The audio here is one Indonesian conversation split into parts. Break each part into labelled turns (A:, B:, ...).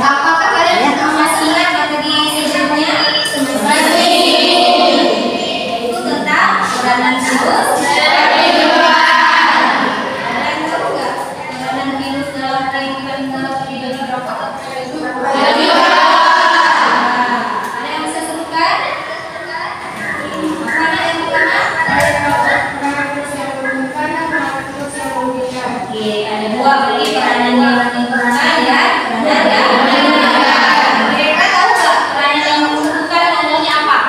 A: Apakah kalian masih ingat materi sebelumnya? Itu tentang peranan virus. Kalian tahu nggak peranan virus dalam kehidupan berapa? Ada yang bisa sebutkan? Mana yang pertama? Oke, ada dua berarti peranan yang lingkungan ya. Mereka tahu nggak peranan yang menentukan namanya apa?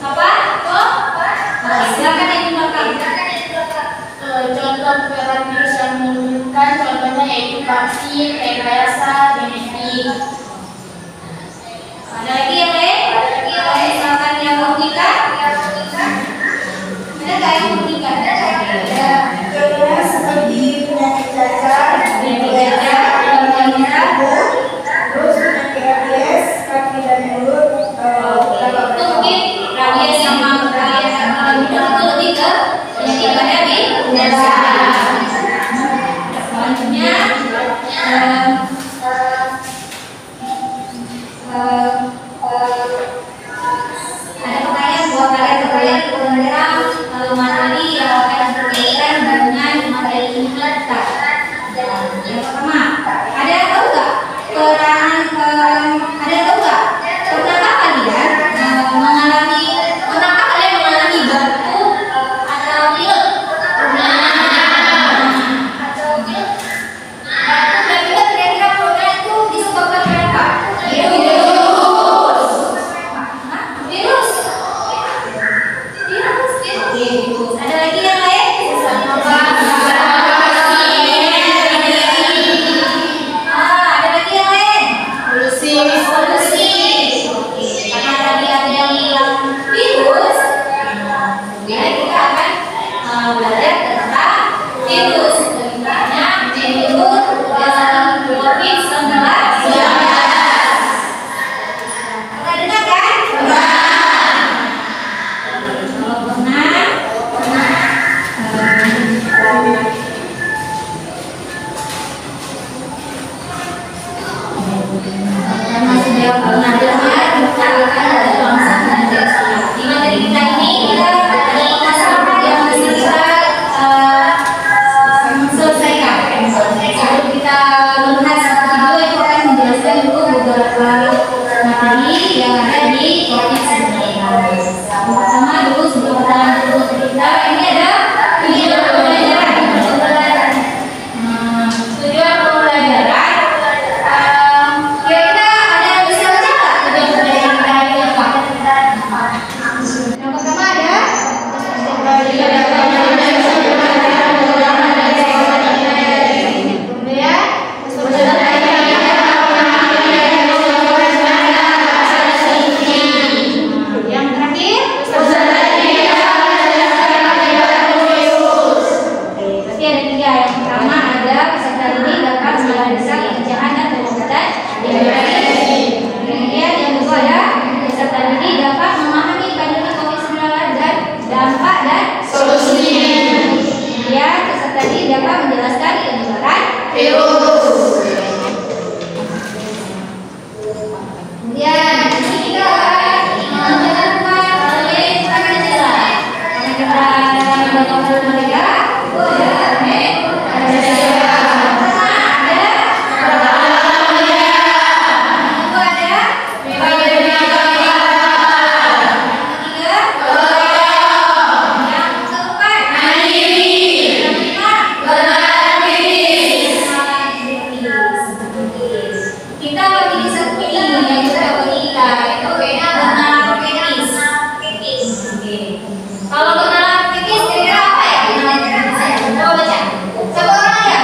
A: Apa? Oke, silakan yang di belakang.
B: Contoh peran virus yang menentukan contohnya yaitu vaksin, rekayasa, genetik.
A: Ada lagi yang lain? Misalkan yang murnikan? Ada nggak yang murnikan?
C: Contohnya seperti penyakit cacar, terus penyakit rabies, kaki dan mulut.
A: Itu mungkin rabies sama itu lebih ke penyakit pada binatang. Selanjutnya ada pertanyaan buat kalian tentang materi yang akan berkaitan dengan materi ini kita. Yang pertama, ada yang tahu nggak peranan? Ada yang tahu nggak? Pernahkah kalian mengalami batuk atau pilek? Batuk dan pilek kira-kira pernah itu disebabkan kenapa? Virus. Ada lagi yang lain? Ada lagi yang lain? Polusi. Oke, karena tadi ada yang bilang virus, kemudian kita akan belajar tentang virus. Misalnya virus COVID-19. Pernah dengar kan? Kalau pernah. Masih belum pernah dengar, kita akan langsung belajar. Di materi kita ini kita ada pemasaran yang masih kita selesaikan. Sebelum kita melihat satu video itu akan menjelaskan dulu beberapa materi yang ada di COVID-19. Yang pertama dulu sebelum kita lanjut ke kita, ini ada video pembelajaran. Tujuan pembelajaran. Kira-kira ada yang bisa baca nggak tujuan pembelajaran kita hari ini apa? Yang pertama ada yang terakhir berarti ada tiga. Yang pertama ada peserta didik dapat menganalisa pekerjaan dan pengobatan infeksi. Kemudian yang kedua ada peserta didik dapat memahami pandemi COVID-19 dan dampak dan solusinya. Kemudian peserta didik dapat menjelaskan penyebaran virus. Kemudian di sini kita akan menjelaskan tentang Pancasila. Karena kita mendapatkan mereka. Kita bagi di satu ini yang kita bagi kita itu pengenalan teknis. Kalau pengenalan teknis kira-kira apa ya? Coba baca. Satu orang ya.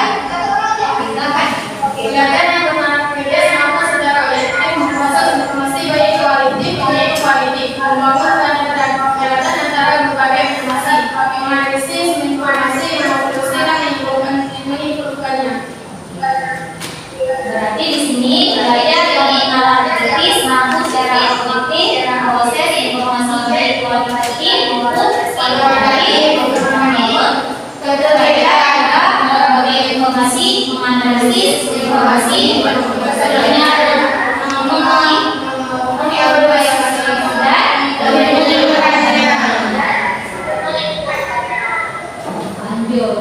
A: Silakan.
B: Kegiatan yang bermanfaat media mampu secara objektif memproses informasi baik kualitatif maupun kualitatif, membangun keterkaitan antara berbagai informasi, menganalisis informasi, memproduksi dan menyimpulkannya.
A: Berarti di sini belajar pengenalan teknis mampu secara objektif menganalisis informasi, memenuhi evaluasi dan lanjut.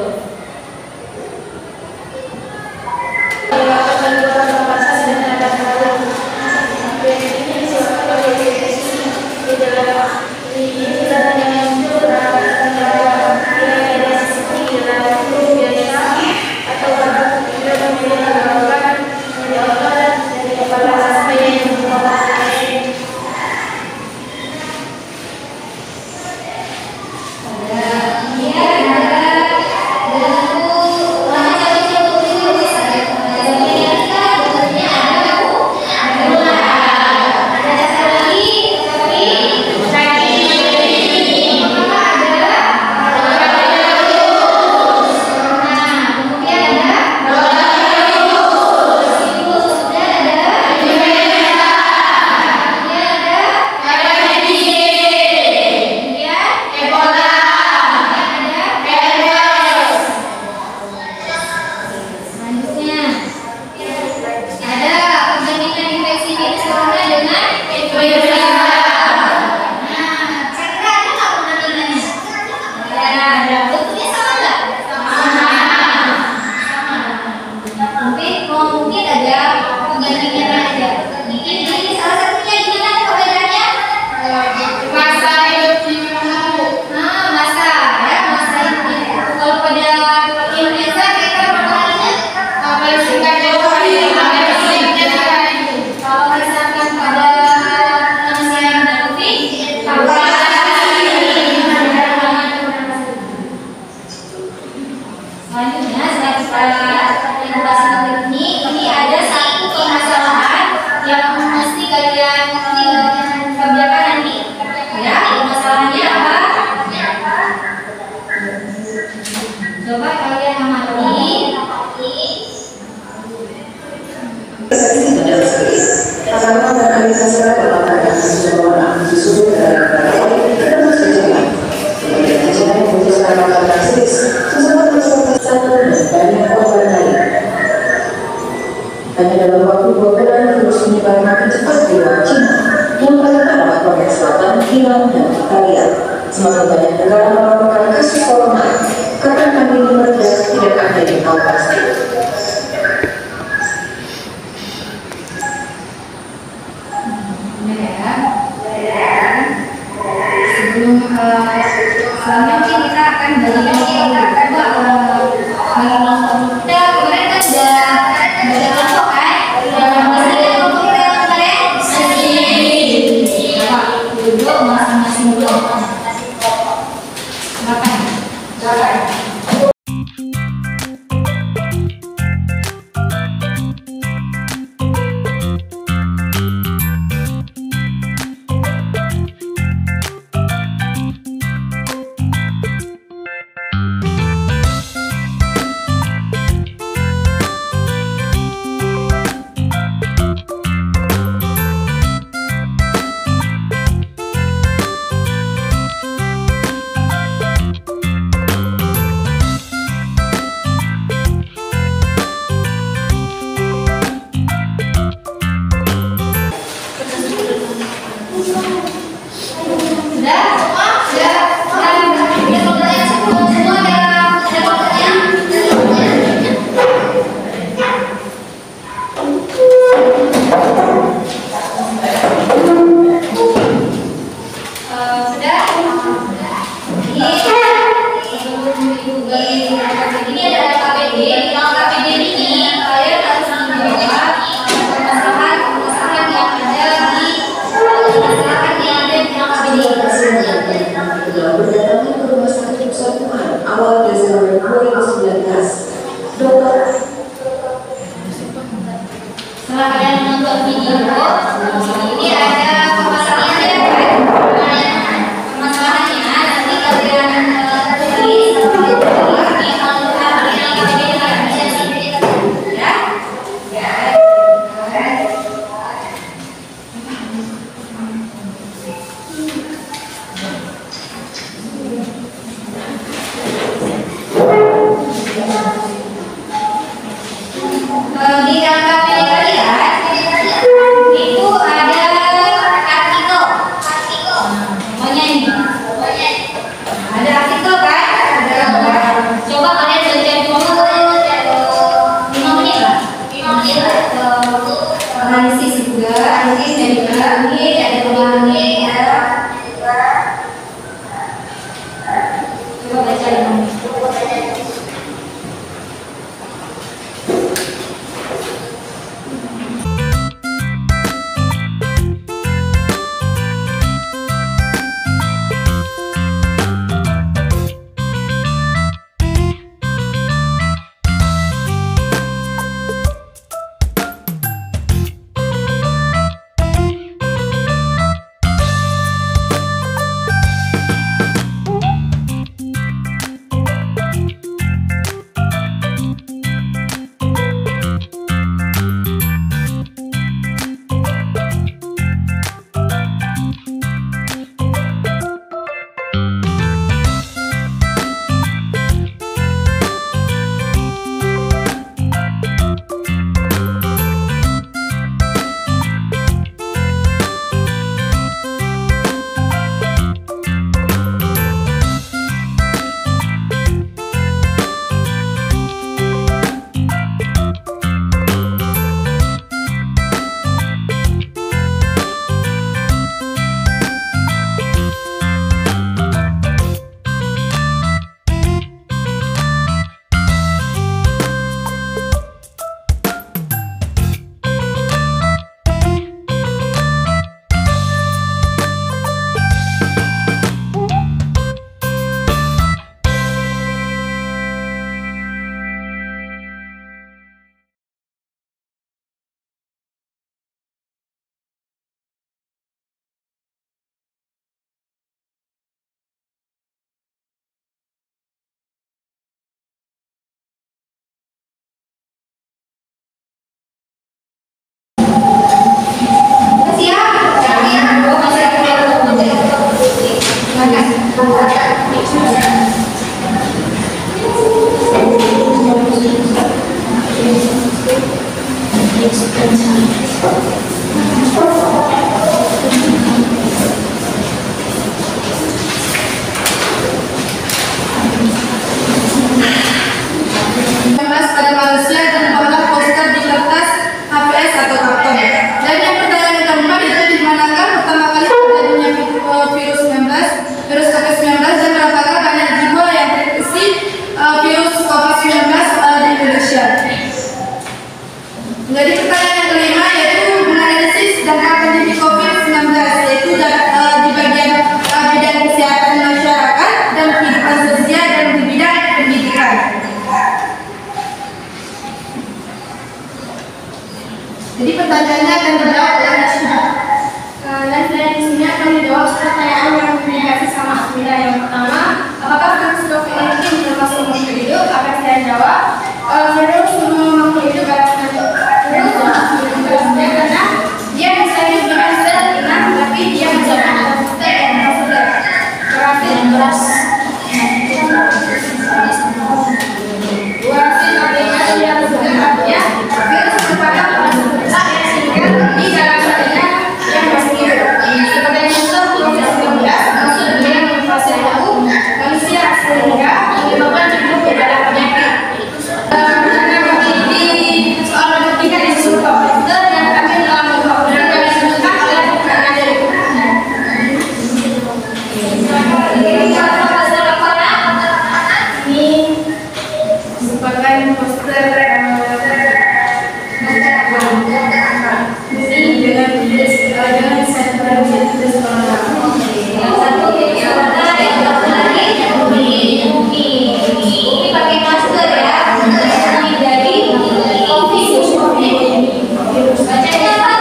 A: Selanjutnya setelah ini ada satu permasalahan yang mesti kalian kerjakan nanti. Ya, permasalahannya apa? Coba kalian amati.
D: Hanya dalam waktu 2 bulan virus menyebar makin cepat di luar Cina, yang paling parah Korea Selatan, Iran, dan Italia. Semakin banyak negara melaporkan kasus corona. Kapan pandemi mereda tidak ada yang tahu pasti.
A: Sebelum selanjutnya kita akan bagi kelompok kita kemarin kan sudah baca kelompok kan? Masih ada kelompok kita kemarin? Masih. Duduk masing-masing kelompok. Silakan.
D: Awal Desember 2019, dokter.
A: Setelah kalian menonton video, ini ada permasalahannya kan? Permasalahannya nanti kalian tulis di alur ya.
B: pertanyaannya akan dijawab oleh Nasya. Dan dari sini akan dijawab pertanyaan yang dikasih sama Asmira. Yang pertama, apakah virus COVID-19 termasuk makhluk hidup? Akan saya jawab, virus makhluk hidup karena dia bisa hidup dengan sel inang, tapi dia bisa ada sel yang masuk beras. Hasil aplikasi yang sudah artinya virus merupakan organisme besar yang sehingga di dalam selnya yang masih hidup. Seperti contoh COVID-19 masuk di dalam fase tubuh manusia sehingga menyebabkan hidup berbeda penyakit. Karena kami di soal matematika disuruh komputer dan kami dalam komputer kami sebutkan oleh karena dari merupakan poster ini dengan saya tulis
A: Umi pakai masker ya. Ini dari COVID. Bacanya apa?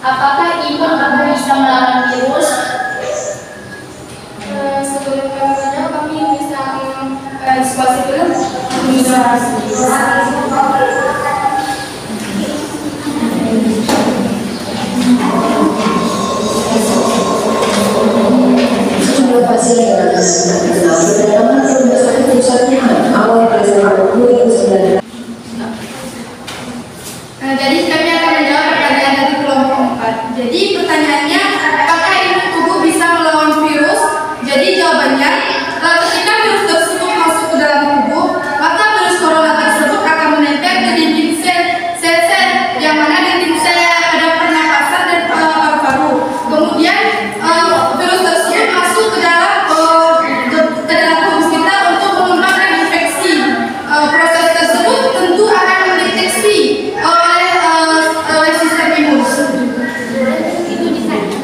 B: apakah imun tubuh bisa melawan virus? Sebelum kami menjawab, kami bisa diskusi dulu.
D: Sejumlah pasien yang terkenal berdatangan ke rumah sakit pusat Wuhan awal Desember 2019.
B: Jadi kami akan menjawab pertanyaan dari kelompok 4. Jadi pertanyaannya, apakah imun tubuh bisa melawan virus? Jadi jawabannya, ketika virus tersebut masuk ke dalam tubuh, maka virus corona tersebut akan menempel ke dinding sel-sel yang mana dinding sel pada pernapasan dan paru-paru. Kemudian virus tersebut masuk ke dalam tubuh kita untuk mengembangkan infeksi. Proses tersebut tentu akan mendeteksi oleh sistem imun. Itu ditanya.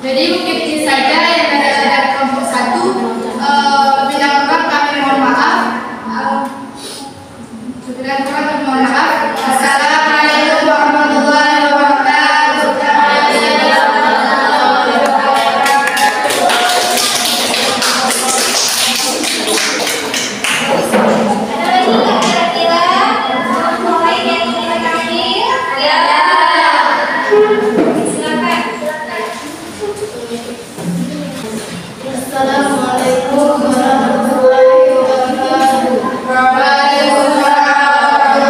B: Jadi mungkin ini saja yang dari kelompok 1. Lebih lengkap kami mohon maaf. Assalamualaikum warahmatullahi wabarakatuh. Assalamualaikum warahmatullahi wabarakatuh. Waalaikumsalam warahmatullahi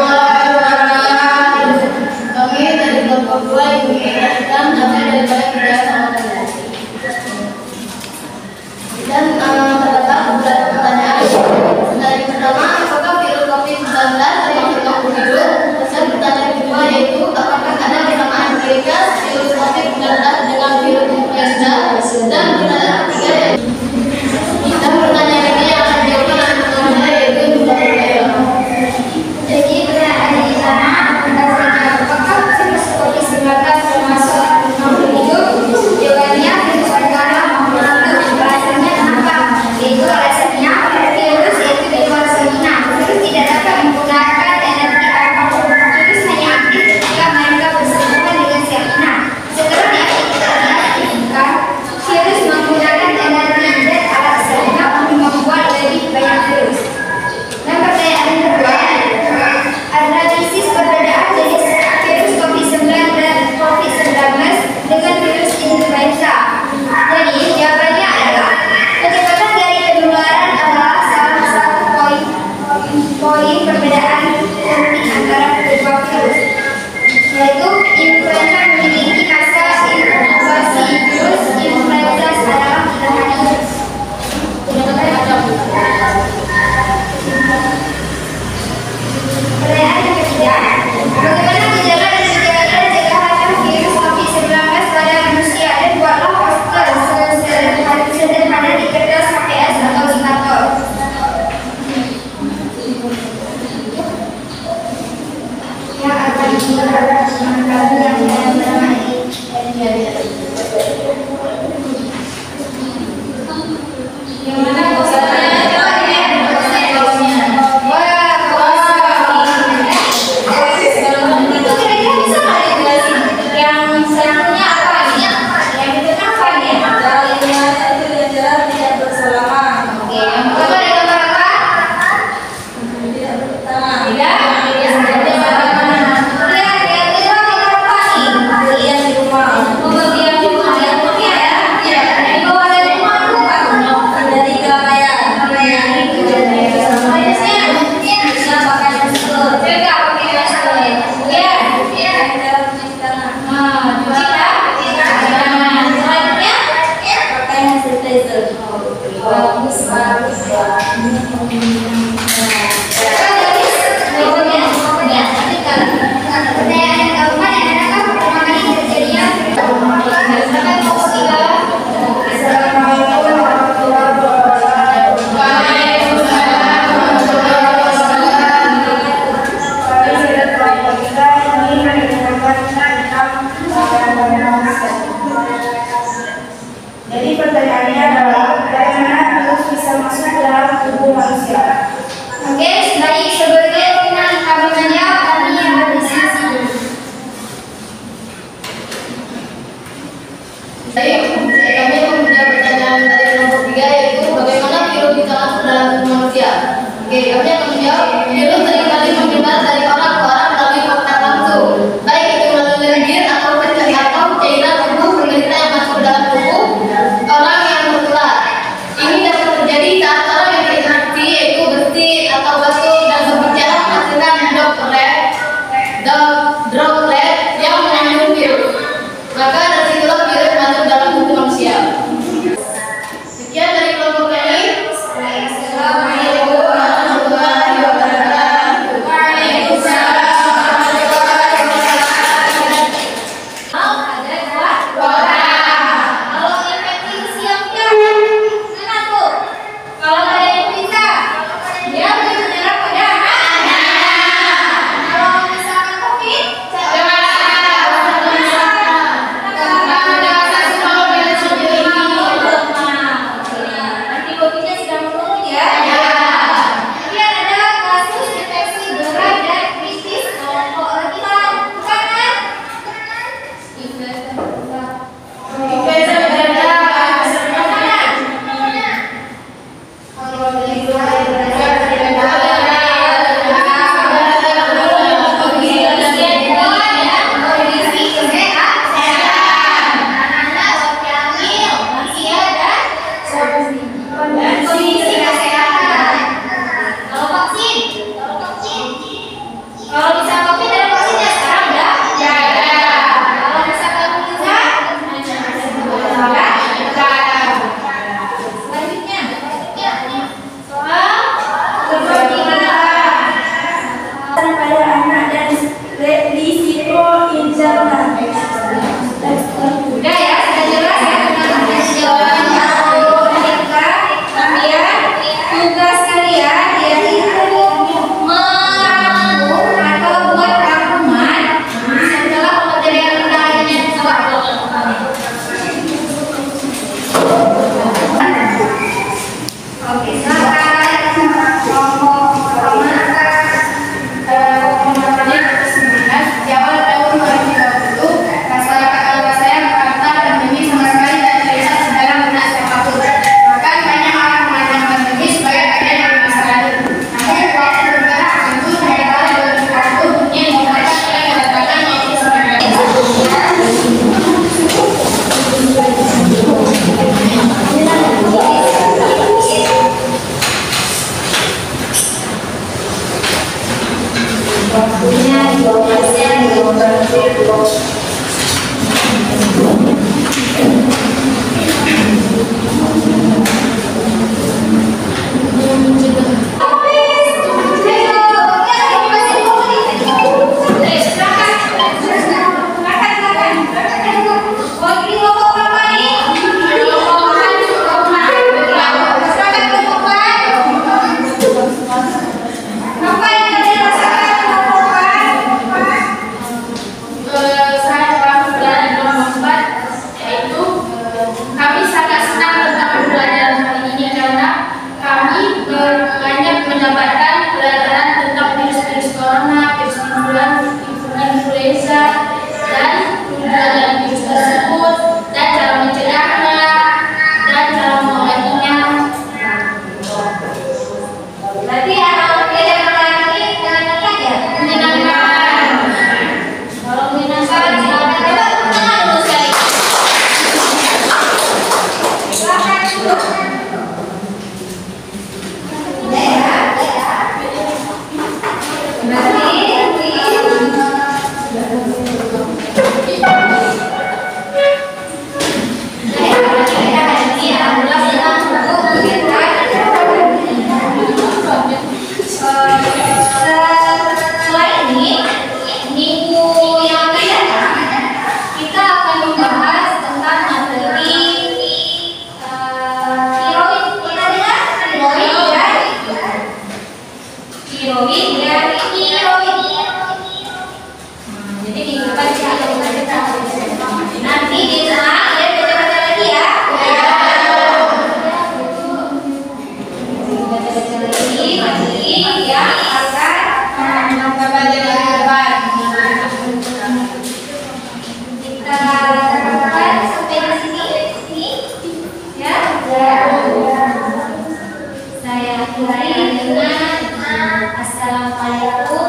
A: perbedaan penting antara kedua virus, yaitu influenza memiliki masa inkubasi virus influenza adalah 3 hari. Pertanyaan yang ketiga, bagaimana gejala dan pencegahan virus COVID-19 pada manusia, dan buatlah poster sederhana di kertas HPS atau indikator. Yang akan digunakan yang bernama yang mana
C: jadi pertanyaannya adalah bagaimana virus bisa masuk ke dalam tubuh manusia?
A: Oke, baik, sebelum kami menjawab, kami yang berdiskusi dulu.
B: Baik, kami akan menjawab pertanyaan dari kelompok 3, yaitu bagaimana virus bisa masuk dalam tubuh manusia. Oke, kami akan menjawab, virus seringkali menyebar dari orang ke orang melalui kontak langsung, baik itu melalui lendir atau cairan tubuh penderita yang masuk dalam tubuh orang yang tertular. Ini dapat terjadi saat orang yang terinfeksi, yaitu bersin atau batuk dan berbicara menghasilkan droplet yang mengandung virus. Maka dari situlah virus masuk dalam tubuh manusia. Sekian dari kelompok kami. Assalamualaikum warahmatullahi wabarakatuh.
A: Waktunya saya akhiri dengan assalamualaikum